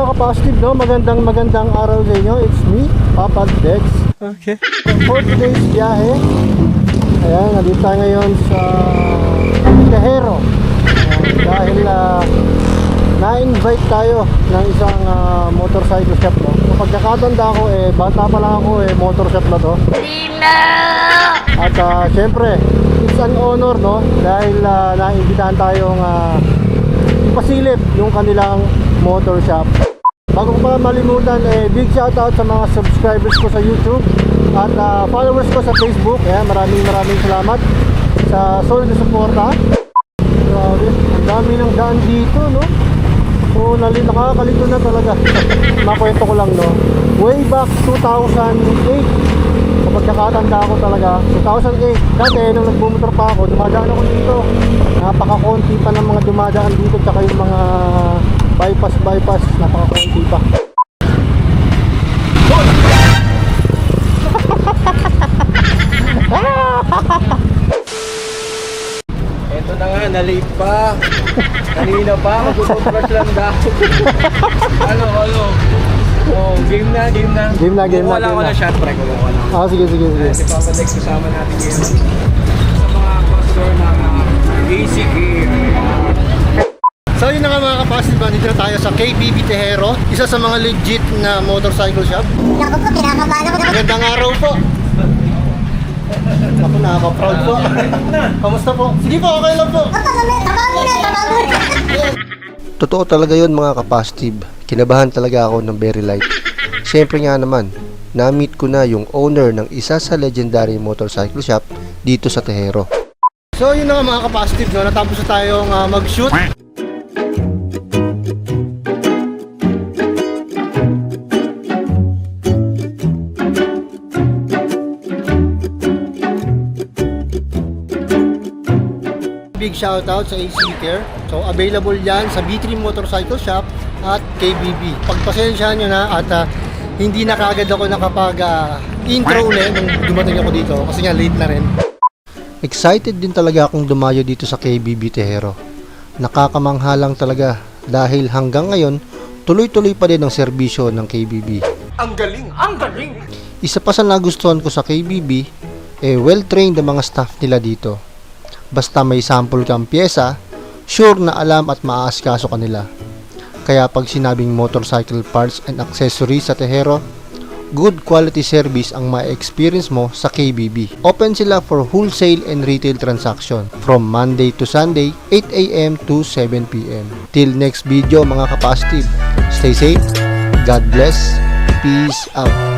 mga ka-positive, no? Magandang araw sa inyo. It's me, Papa Dex. Okay. For today's biyahe, ayan, nandito tayo ngayon sa Tejero. Dahil na-invite tayo ng isang motorcycle shop, no? Kung pagkakatanda ko, bata pa lang ako, motor shop na to. At syempre, it's an honor, no? Dahil naimbitahan tayong ipasilip yung kanilang motor shop. Bago ko pa malimutan, big shoutout sa mga subscribers ko sa YouTube at followers ko sa Facebook. Ayan, maraming salamat sa solid na suporta. Grabe, ang dami ng daan dito, no? So, nakakalito na talaga. Makwento ko lang, no? Way back 2008, kapag nakatanda ako talaga, 2008, dati nung nagbumotor pa ako, dumadaan ako dito. Napaka-konti pa ng mga dumadaan dito, tsaka yung mga bypass, napaka-konti pa. Ito na nga, na-late pa. Kanina pa, mag-flash lang daw. Ano? Oh, game na. Wala ko na shot, pre. Kumuha lang. Sige. Si Papa Dex, kasama natin ngayon sa mga customer ng Basic Gear. So yun na nga mga kapasib, dito na tayo sa KBB Tejero, isa sa mga legit na motorcycle shop. Naku po, kinakabahan ako. Magandang araw po. Ako nakaka-proud po. Kamusta po? Sige po, okay lang po. Totoo talaga yun mga kapastib. Kinabahan talaga ako ng very light. Siyempre nga naman, na-meet ko na yung owner ng isa sa legendary motorcycle shop dito sa Tejero. So yun na nga mga kapasib, no? Natapos na tayong mag-shoot. Big shoutout sa AC Care. So available yan sa B3 Motorcycle Shop at KBB. Pagpasensyahan nyo na at hindi na kaagad ako nakapag intro ulit nung dumating ako dito kasi nga late na rin. Excited din talaga akong dumayo dito sa KBB Tejero. Nakakamangha lang talaga dahil hanggang ngayon tuloy-tuloy pa din ang serbisyo ng KBB. Ang galing! Isa pa sa nagustuhan ko sa KBB, well-trained ang mga staff nila dito. Basta may sample kang pyesa, sure na alam at maaasikaso ka nila. Kaya pag sinabing motorcycle parts and accessories sa Tejero, good quality service ang ma-experience mo sa KBB. Open sila for wholesale and retail transaction from Monday to Sunday, 8 AM to 7 PM. Till next video mga kapastive, stay safe, God bless, peace out.